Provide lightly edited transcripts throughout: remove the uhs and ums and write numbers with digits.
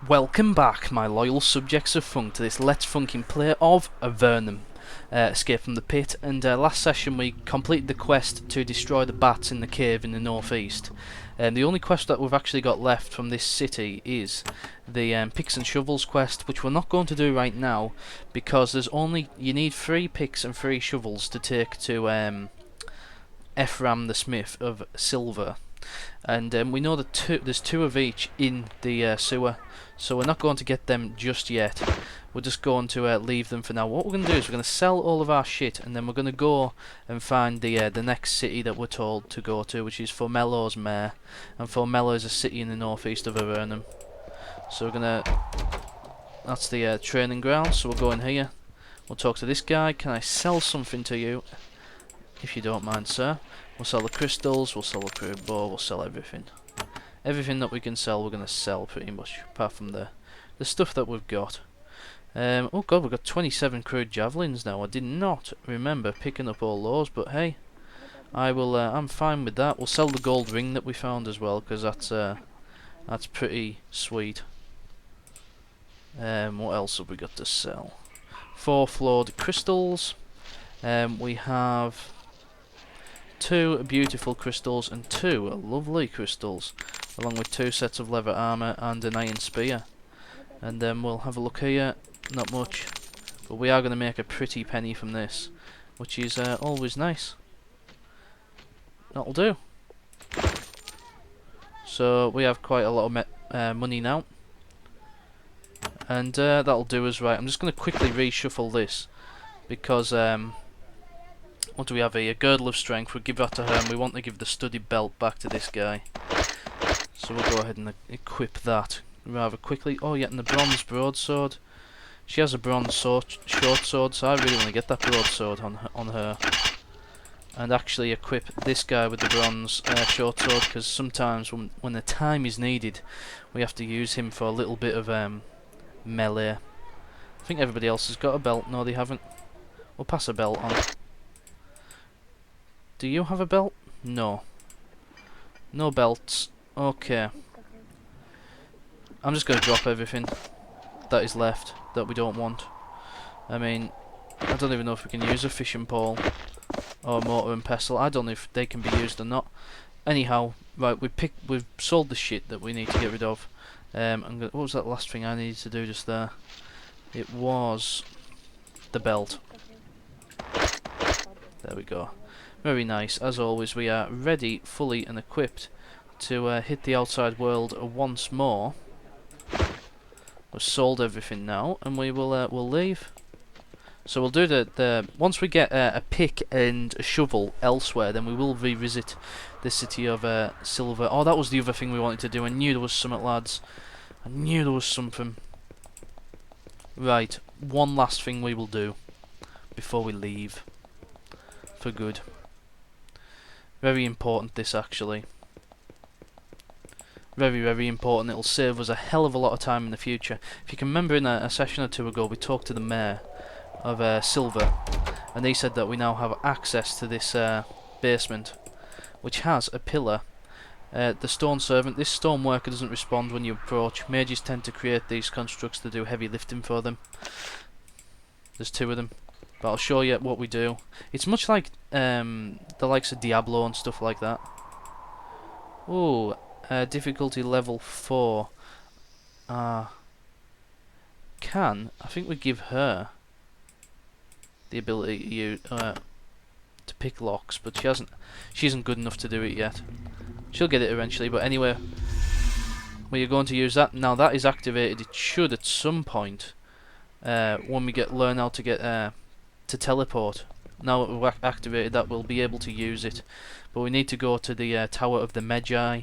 Welcome back, my loyal subjects of funk, to this Let's Funkin' play of Avernum, Escape from the Pit. And last session we completed the quest to destroy the bats in the cave in the northeast. And the only quest that we've actually got left from this city is the picks and shovels quest, which we're not going to do right now because you need 3 picks and 3 shovels to take to Avernum the Smith of Silver. And we know that there's 2 of each in the sewer, so we're not going to get them just yet. We're just going to leave them for now. What we're going to do is we're going to sell all of our shit, and then we're going to go and find the next city that we're told to go to, which is Formelo's Mare. And Formelo is a city in the northeast of Avernum. So we're going to... That's the training ground, so we'll go in here. We'll talk to this guy. Can I sell something to you? If you don't mind, sir. We'll sell the crystals, we'll sell the crude bow, we'll sell everything. Everything that we can sell, we're going to sell pretty much, apart from the stuff that we've got. Oh god, we've got 27 crude javelins now. I did not remember picking up all those, but hey, I'm fine with that. We'll sell the gold ring that we found as well, because that's pretty sweet. What else have we got to sell? 4 flawed crystals. We have 2 beautiful crystals and 2 lovely crystals, along with 2 sets of leather armour and an iron spear. And then we'll have a look here. Not much, but we are going to make a pretty penny from this, which is always nice. That'll do. So we have quite a lot of money now, and that'll do us right. I'm just going to quickly reshuffle this because what do we have here? Girdle of Strength. We'll give that to her, and we want to give the studded belt back to this guy. So we'll go ahead and equip that rather quickly. Oh yeah, and the bronze broadsword. She has a bronze short sword, so I really want to get that broadsword on her. And actually equip this guy with the bronze short sword, because sometimes when the time is needed, we have to use him for a little bit of melee. I think everybody else has got a belt. No, they haven't. We'll pass a belt on. Do you have a belt? No. No belts. Okay. I'm just going to drop everything that is left that we don't want. I mean, I don't even know if we can use a fishing pole or mortar and pestle. I don't know if they can be used or not. Anyhow, right, we've sold the shit that we need to get rid of. What was that last thing I needed to do just there? It was the belt. There we go. Very nice. As always, we are ready, fully and equipped to hit the outside world once more. We've sold everything now, and we'll leave. So we'll do the once we get a pick and a shovel elsewhere, then we will revisit the city of Silver. Oh, that was the other thing we wanted to do. I knew there was something, lads. I knew there was something. Right, one last thing we will do before we leave for good. Very important, this, actually. Very, very important. It'll save us a hell of a lot of time in the future. If you can remember, in a session or 2 ago, we talked to the mayor of Silver, and he said that we now have access to this basement, which has a pillar. The stone servant. This stone worker doesn't respond when you approach. Mages tend to create these constructs to do heavy lifting for them. There's 2 of them. But I'll show you what we do. It's much like the likes of Diablo and stuff like that. Ooh, difficulty level 4. I think we give her the ability to pick locks, but she isn't good enough to do it yet. She'll get it eventually, but anyway, we are going to use that. Now that is activated. It should at some point, when we learn how to get to teleport. Now that we've activated that, we'll be able to use it. But we need to go to the Tower of the Magi.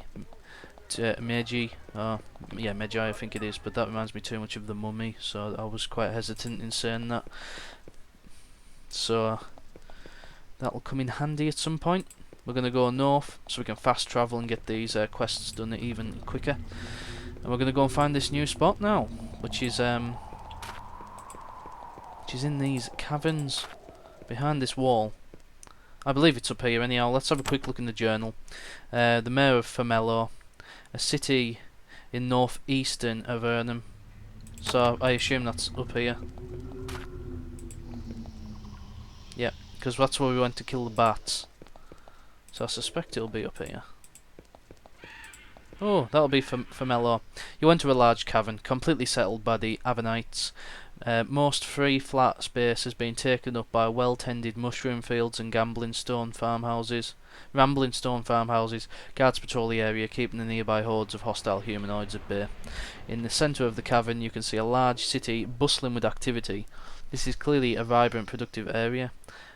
Magi, I think it is, but that reminds me too much of the Mummy, so I was quite hesitant in saying that. So that'll come in handy at some point. We're going to go north so we can fast travel and get these quests done even quicker. And we're going to go and find this new spot now, which is in these caverns behind this wall. I believe it's up here anyhow. Let's have a quick look in the journal. The mayor of Formelo, a city in northeastern Avernum, So I assume that's up here. Yeah, because that's where we went to kill the bats. So I suspect it'll be up here. Oh, that'll be Formelo. You enter a large cavern, completely settled by the Avernites. Most free, flat space has been taken up by well-tended mushroom fields and rambling stone farmhouses. Guards patrol the area, keeping the nearby hordes of hostile humanoids at bay. In the centre of the cavern, you can see a large city bustling with activity. This is clearly a vibrant, productive area,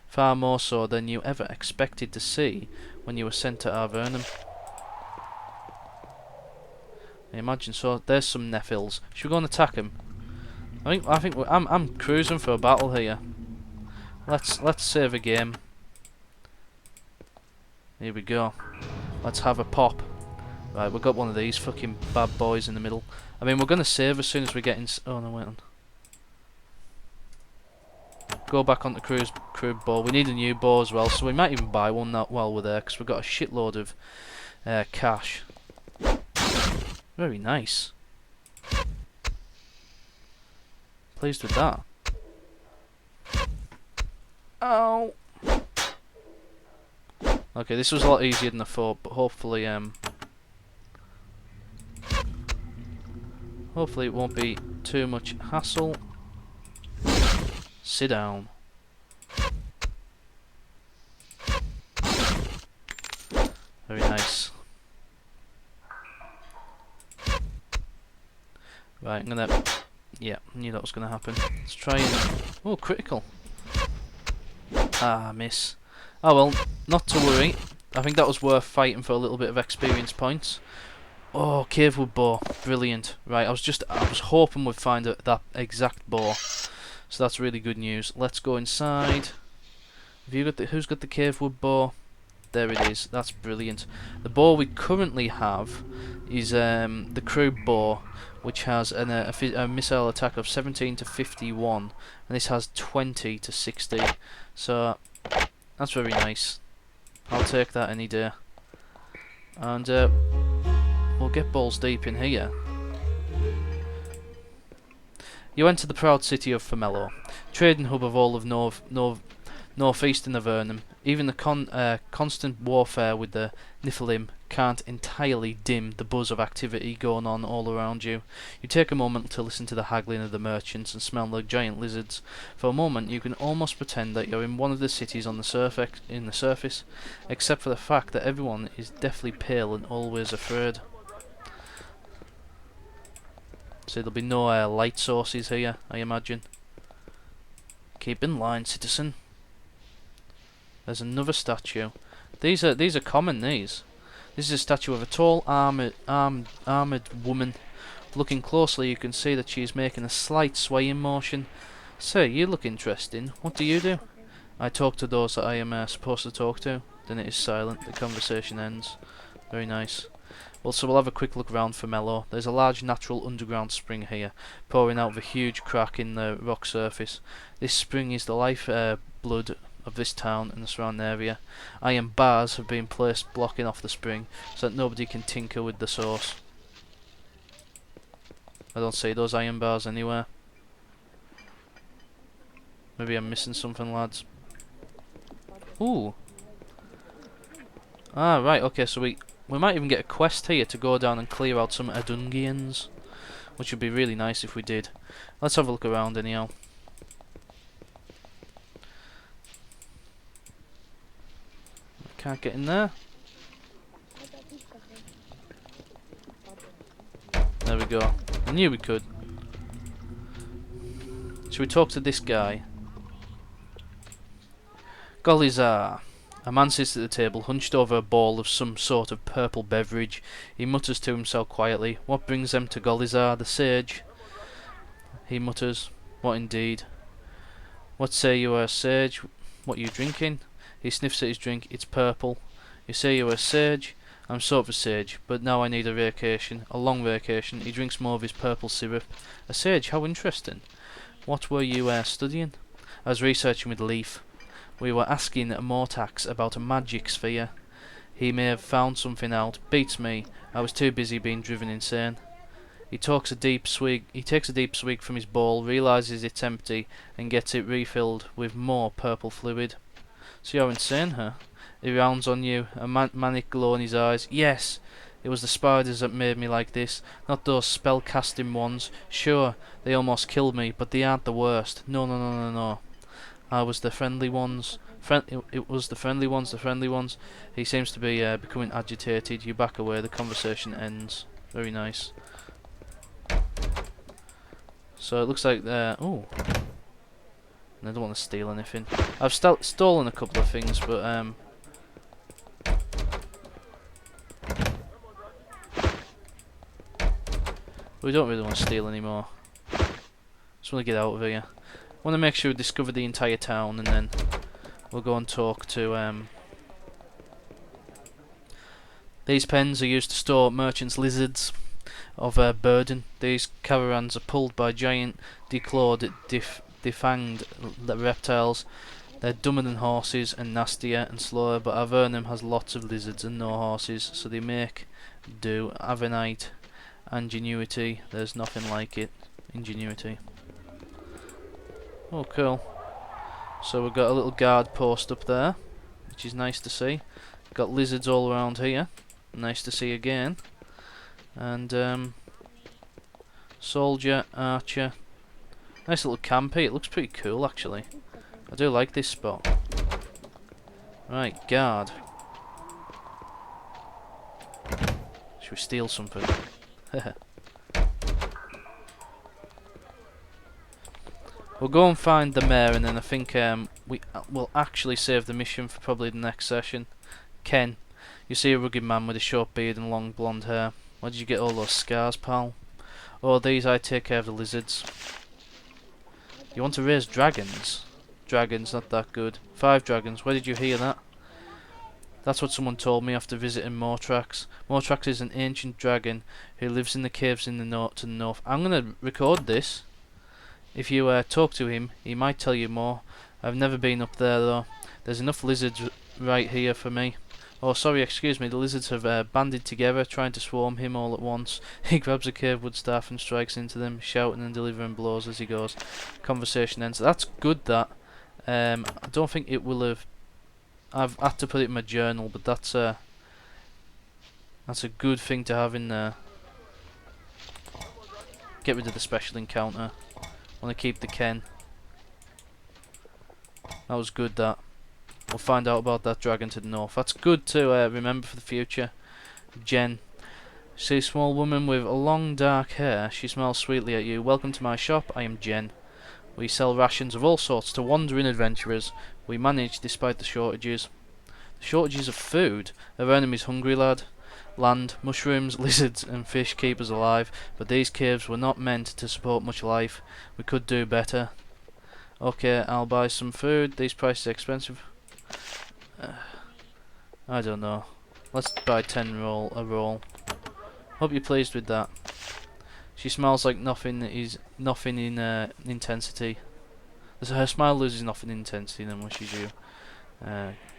far more so than you ever expected to see when you were sent to Avernum. I imagine so. There's some Nephils. Should we go and attack them? I'm cruising for a battle here. Let's save a game. Here we go. Let's have a pop. Right, we've got one of these fucking bad boys in the middle. I mean, we're gonna save as soon as we get in. Oh no, wait on. Go back on the crew bow. We need a new bow as well, so we might even buy one while we're there, because we've got a shitload of cash. Very nice. Pleased with that. Ow! Okay, this was a lot easier than I thought, but hopefully it won't be too much hassle. Sit down. Very nice. Right, I'm gonna... Yeah, knew that was gonna happen. Let's try and... Oh, critical. Ah, miss. Oh well, not to worry. I think that was worth fighting for a little bit of experience points. Oh, cavewood bow, brilliant. Right, I was hoping we'd find that exact bow, so that's really good news. Let's go inside. Who's got the cavewood bow? There it is. That's brilliant. The bow we currently have is the crew bow, which has a missile attack of 17 to 51, and this has 20 to 60. So that's very nice. I'll take that any day. And we'll get balls deep in here. You enter the proud city of Formelo, trading hub of all of northeastern Avernum. Even the constant warfare with the Nephilim can't entirely dim the buzz of activity going on all around you. You take a moment to listen to the haggling of the merchants and smell the giant lizards. For a moment you can almost pretend that you're in one of the cities on the surface, except for the fact that everyone is deathly pale and always afraid. So there'll be no light sources here, I imagine. Keep in line, citizen. There's another statue. These are common. This is a statue of a tall, armored woman. Looking closely, you can see that she is making a slight swaying motion. Sir, you look interesting. What do you do? I talk to those that I am supposed to talk to. Then it is silent. The conversation ends. Very nice. Well, so we'll have a quick look around Formelo. There's a large natural underground spring here, pouring out of a huge crack in the rock surface. This spring is the life blood of this town and the surrounding area. Iron bars have been placed blocking off the spring so that nobody can tinker with the source. I don't see those iron bars anywhere. Maybe I'm missing something, lads. Ooh. Ah, right, okay, so we might even get a quest here to go down and clear out some Adungians, which would be really nice if we did. Let's have a look around anyhow. Can't get in there. There we go. I knew we could. Should we talk to this guy? Golizar. A man sits at the table, hunched over a bowl of some sort of purple beverage. He mutters to himself quietly. What brings them to Golizar, the sage? He mutters. What indeed? What say you are, sage? What are you drinking? He sniffs at his drink. It's purple. You say you are a sage? I'm sort of a sage, but now I need a vacation. A long vacation. He drinks more of his purple syrup. A sage? How interesting. What were you studying? I was researching with Leaf. We were asking Mortax about a magic sphere. He may have found something out. Beats me. I was too busy being driven insane. He takes a deep swig from his bowl, realizes it's empty, and gets it refilled with more purple fluid. So you're insane, huh? He rounds on you, a manic glow in his eyes. Yes, it was the spiders that made me like this, not those spell-casting ones. Sure, they almost killed me, but they aren't the worst. No, no, no, no, no. I was the friendly ones. It was the friendly ones, the friendly ones. He seems to be becoming agitated. You back away, the conversation ends. Very nice. So it looks like oh, I don't want to steal anything. I've stolen a couple of things, but we don't really want to steal anymore. Just want to get out of here. Want to make sure we discover the entire town, and then we'll go and talk to these pens are used to store merchants' lizards of burden. These caravans are pulled by giant, declawed, defanged reptiles. They're dumber than horses and nastier and slower, but Avernum has lots of lizards and no horses, so they make do. Avernite, ingenuity, there's nothing like it. Ingenuity. Oh, cool. So we've got a little guard post up there, which is nice to see. Got lizards all around here, nice to see again. And soldier, archer. Nice little campy, it looks pretty cool actually. I do like this spot. Right, guard. Should we steal something? We'll go and find the mayor, and then I think we will actually save the mission for probably the next session. Ken, you see a rugged man with a short beard and long blonde hair. Where did you get all those scars, pal? Oh, these I take care of the lizards. You want to raise dragons? Dragons, not that good. 5 dragons, where did you hear that? That's what someone told me after visiting Mortrax. Mortrax is an ancient dragon who lives in the caves in the north to the north. I'm gonna record this. If you talk to him, he might tell you more. I've never been up there though. There's enough lizards right here for me. Oh, sorry, excuse me. The lizards have banded together, trying to swarm him all at once. He grabs a curved wood staff and strikes into them, shouting and delivering blows as he goes. Conversation ends. That's good. That. I don't think it will have. I've had to put it in my journal, but that's a good thing to have in there. Get rid of the special encounter. Want to keep the Ken. That was good, that. We'll find out about that dragon to the north. That's good to remember for the future. Jen. See a small woman with a long dark hair. She smiles sweetly at you. Welcome to my shop. I am Jen. We sell rations of all sorts to wandering adventurers. We manage despite the shortages. The shortages of food? Avernum is hungry, lad. Land, mushrooms, lizards and fish keep us alive, but these caves were not meant to support much life. We could do better. Okay, I'll buy some food. These prices are expensive. I don't know. Let's buy 10 a roll. Hope you're pleased with that. She smiles like nothing in intensity. Her smile loses nothing in intensity and then wishes you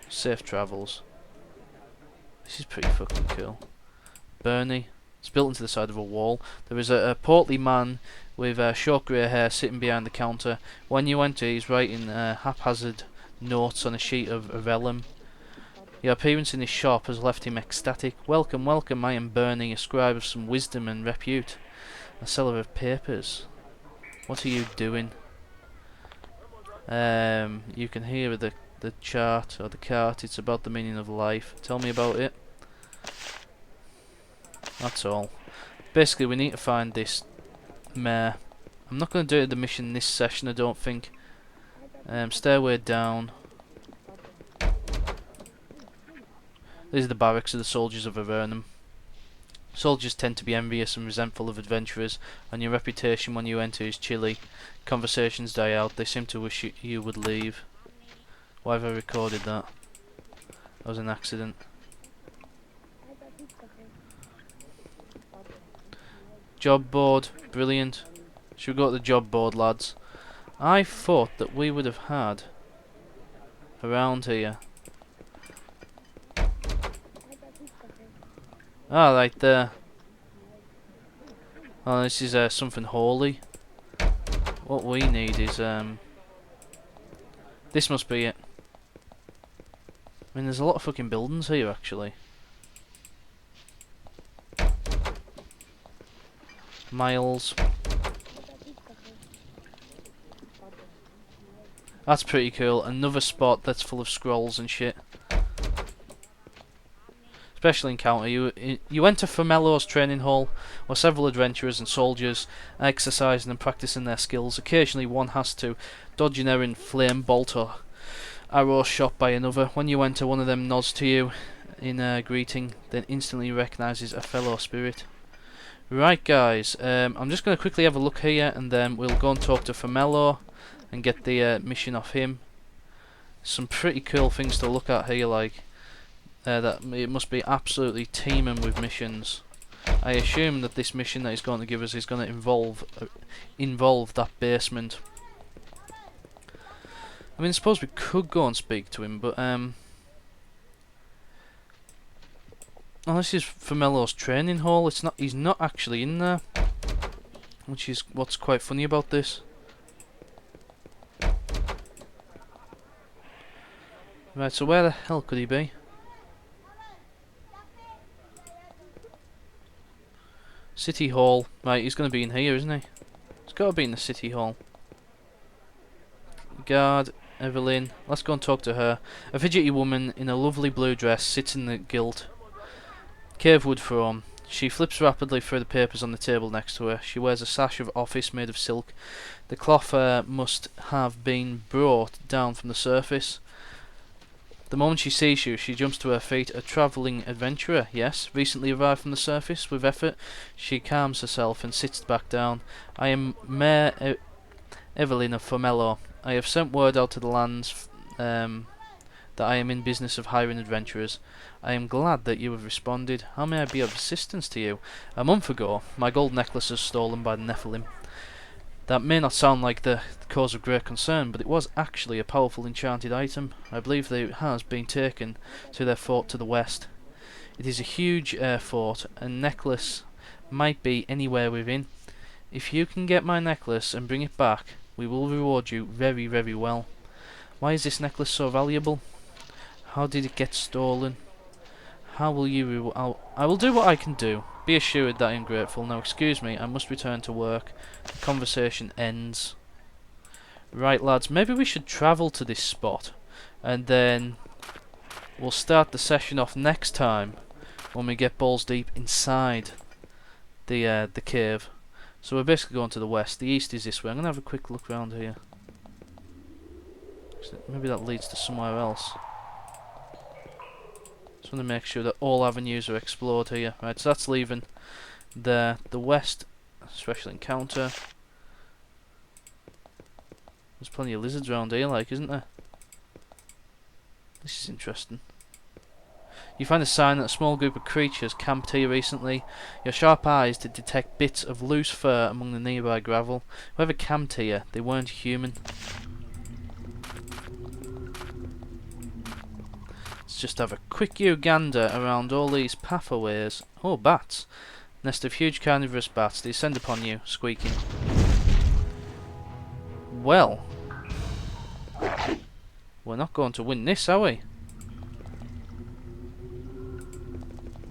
safe travels. This is pretty fucking cool. Bernie. It's built into the side of a wall. There is a portly man with short grey hair sitting behind the counter. When you enter, he's writing haphazard notes on a sheet of vellum. Your appearance in his shop has left him ecstatic. Welcome, welcome, I am Bernie, a scribe of some wisdom and repute. A seller of papers. What are you doing? You can hear the chart or the cart. It's about the meaning of life. Tell me about it. That's all. Basically, we need to find this mare. I'm not going to do the mission this session, I don't think. Stairway down. These are the barracks of the soldiers of Avernum. Soldiers tend to be envious and resentful of adventurers, and your reputation when you enter is chilly. Conversations die out. They seem to wish you would leave. Why have I recorded that? That was an accident. Job board, brilliant. Should we go to the job board, lads? I thought that we would have had around here. Ah, right there. Oh, this is something holy. What we need is this must be it. I mean, there's a lot of fucking buildings here actually. Miles. That's pretty cool. Another spot that's full of scrolls and shit. Special encounter. You enter Formelo's training hall, where several adventurers and soldiers are exercising and practicing their skills. Occasionally one has to dodge an errant flame bolt or arrow shot by another. When you enter, one of them nods to you in greeting, then instantly recognises a fellow spirit. Right guys, I'm just going to quickly have a look here and then we'll go and talk to Formelo and get the mission off him. Some pretty cool things to look at here, like that it must be absolutely teeming with missions. I assume that this mission that he's going to give us is going to involve that basement. I mean, I suppose we could go and speak to him, but oh, this is Formelo's training hall. It's not. He's not actually in there, which is what's quite funny about this. Right. So where the hell could he be? City Hall. Right. He's going to be in here, isn't he? He's got to be in the City Hall. Guard. Evelyn. Let's go and talk to her. A fidgety woman in a lovely blue dress sits in the gilt cave wood throne. She flips rapidly through the papers on the table next to her. She wears a sash of office made of silk. The cloth must have been brought down from the surface. The moment she sees you, she jumps to her feet. A travelling adventurer, yes, recently arrived from the surface. With effort, she calms herself and sits back down. I am Mayor Evelyn of Formelo. I have sent word out to the lands that I am in business of hiring adventurers. I am glad that you have responded. How may I be of assistance to you? A month ago, my gold necklace was stolen by the Nephilim. That may not sound like the cause of great concern, but it was actually a powerful enchanted item. I believe that it has been taken to their fort to the west. It is a huge fort, and necklace might be anywhere within. If you can get my necklace and bring it back, we will reward you very, very well. Why is this necklace so valuable? How did it get stolen? How will you I will do what I can do. Be assured that I am grateful. Now excuse me, I must return to work. The conversation ends. Right lads, maybe we should travel to this spot and then we'll start the session off next time when we get balls deep inside the cave. So we're basically going to the west. The east is this way. I'm gonna have a quick look around here. Maybe that leads to somewhere else. Just want to make sure that all avenues are explored here. Right, so that's leaving the west. Special encounter. There's plenty of lizards around here, like, isn't there? This is interesting. You find a sign that a small group of creatures camped here recently. Your sharp eyes did detect bits of loose fur among the nearby gravel. Whoever camped here, they weren't human. Let's just have a quick gander around all these pathways. Oh, bats. Nest of huge carnivorous bats. They descend upon you, squeaking. Well, we're not going to win this, are we?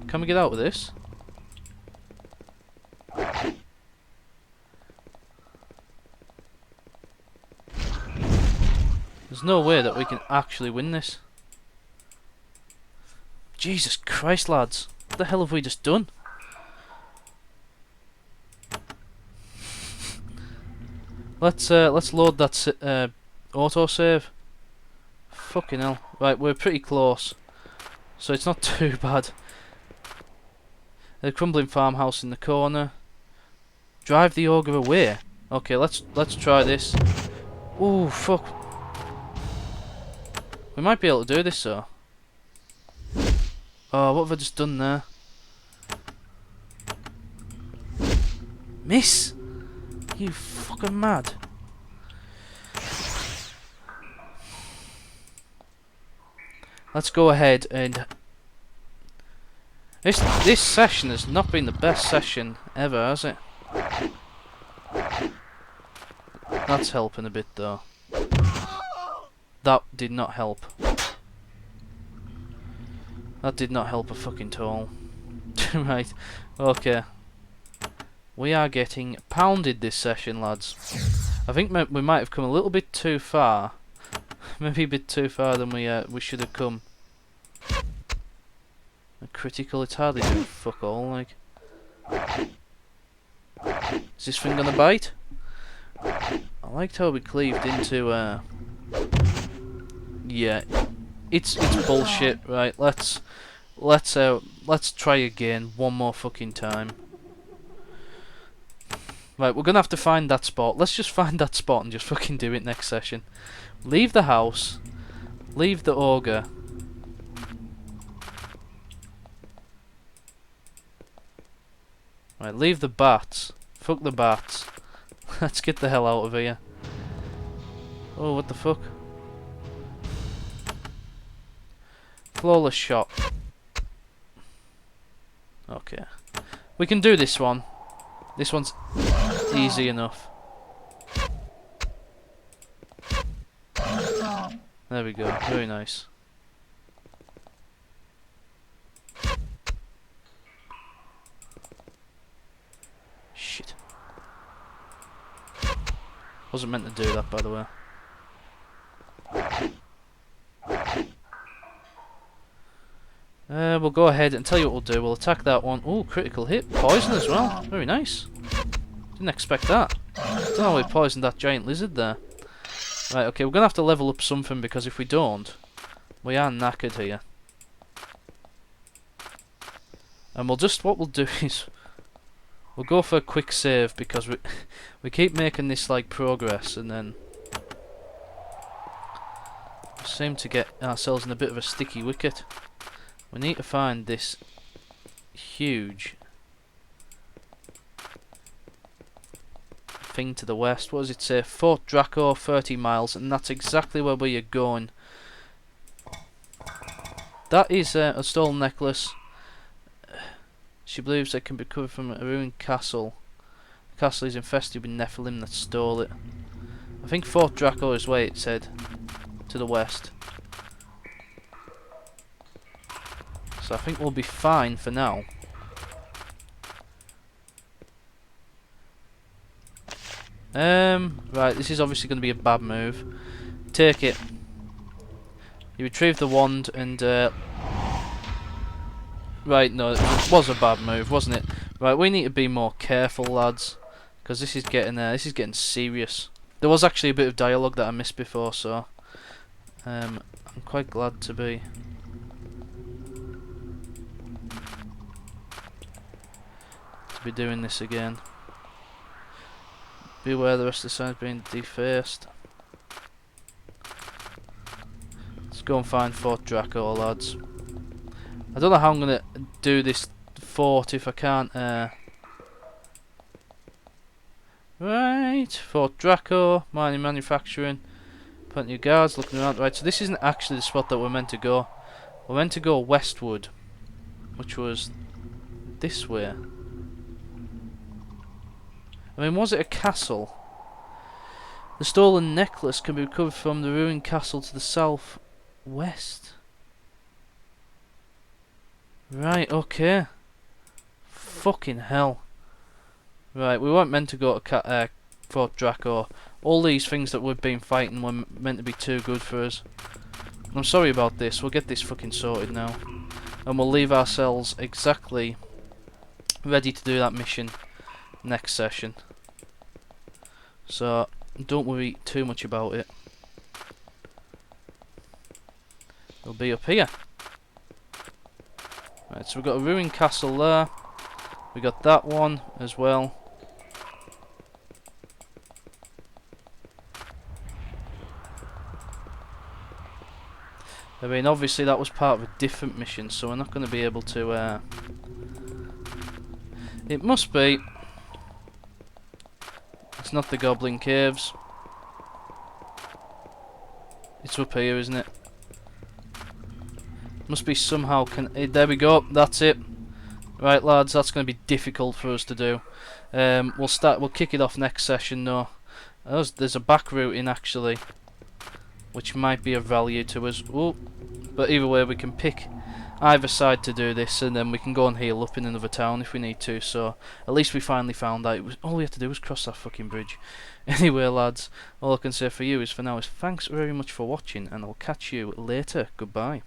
Can we get out with this? There's no way that we can actually win this. Jesus Christ, lads. What the hell have we just done? Let's load that autosave. Fucking hell. Right, we're pretty close. So it's not too bad. A crumbling farmhouse in the corner. Drive the ogre away. Okay, let's try this. Ooh, fuck. We might be able to do this, though. Oh, what have I just done there? Miss! You fucking mad. Let's go ahead and... This session has not been the best session ever, has it? That's helping a bit though. That did not help. That did not help a fucking toll. Right, okay. We are getting pounded this session, lads. I think we might have come a little bit too far. Maybe a bit too far than we should have come. A critical, it's hardly doing fuck all, like. Is this thing gonna bite? I liked how we cleaved into, yeah. It's bullshit, right, let's try again one more fucking time. Right, we're gonna have to find that spot. Let's just find that spot and just fucking do it next session. Leave the house. Leave the ogre. Right, leave the bats. Fuck the bats. Let's get the hell out of here. Oh, what the fuck? Flawless shot. Okay. We can do this one. This one's easy enough. There we go. Very nice. Shit. Wasn't meant to do that, by the way. We'll go ahead and tell you what we'll do. We'll attack that one. Ooh, critical hit. Poison as well. Very nice. Didn't expect that. Don't know why we poisoned that giant lizard there. Right, okay, we're going to have to level up something because if we don't, we are knackered here. And we'll just, what we'll do is, we'll go for a quick save because we keep making this like progress and then we seem to get ourselves in a bit of a sticky wicket. We need to find this huge thing to the west. What does it say? Fort Draco, 30 miles, and that's exactly where we are going. That is a stolen necklace. She believes it can be recovered from a ruined castle. The castle is infested with Nephilim that stole it. I think Fort Draco is where it said, to the west. So I think we'll be fine for now. Right, this is obviously going to be a bad move. Take it. You retrieve the wand and right, no, it was a bad move, wasn't it? Right, we need to be more careful, lads, because this is getting serious. There was actually a bit of dialogue that I missed before, so I'm quite glad to be doing this again. Beware, the rest of the side's being defaced. Let's go and find Fort Draco, lads. I don't know how I'm gonna do this fort if I can't. Right, Fort Draco, mining, manufacturing, plenty of guards looking around. Right, so this isn't actually the spot that we're meant to go. We're meant to go westward, which was this way. I mean, was it a castle? The stolen necklace can be recovered from the ruined castle to the southwest. Right, okay. Fucking hell. Right, we weren't meant to go to Fort Draco. All these things that we've been fighting were meant to be too good for us. I'm sorry about this. We'll get this fucking sorted now. And we'll leave ourselves exactly ready to do that mission next session. So don't worry too much about it. It'll be up here. Right, so we've got a ruined castle there. We got that one as well. I mean, obviously that was part of a different mission, so we're not going to be able to. It must be. It's not the Goblin Caves. It's up here, isn't it? Must be somehow there we go, that's it. Right, lads, that's going to be difficult for us to do. We'll kick it off next session though. There's a back route in actually, which might be of value to us. Ooh, but either way, we can pick either side to do this, and then we can go and heal up in another town if we need to. So at least we finally found out. All we had to do was cross that fucking bridge. Anyway, lads, all I can say for you is for now is thanks very much for watching, and I'll catch you later. Goodbye.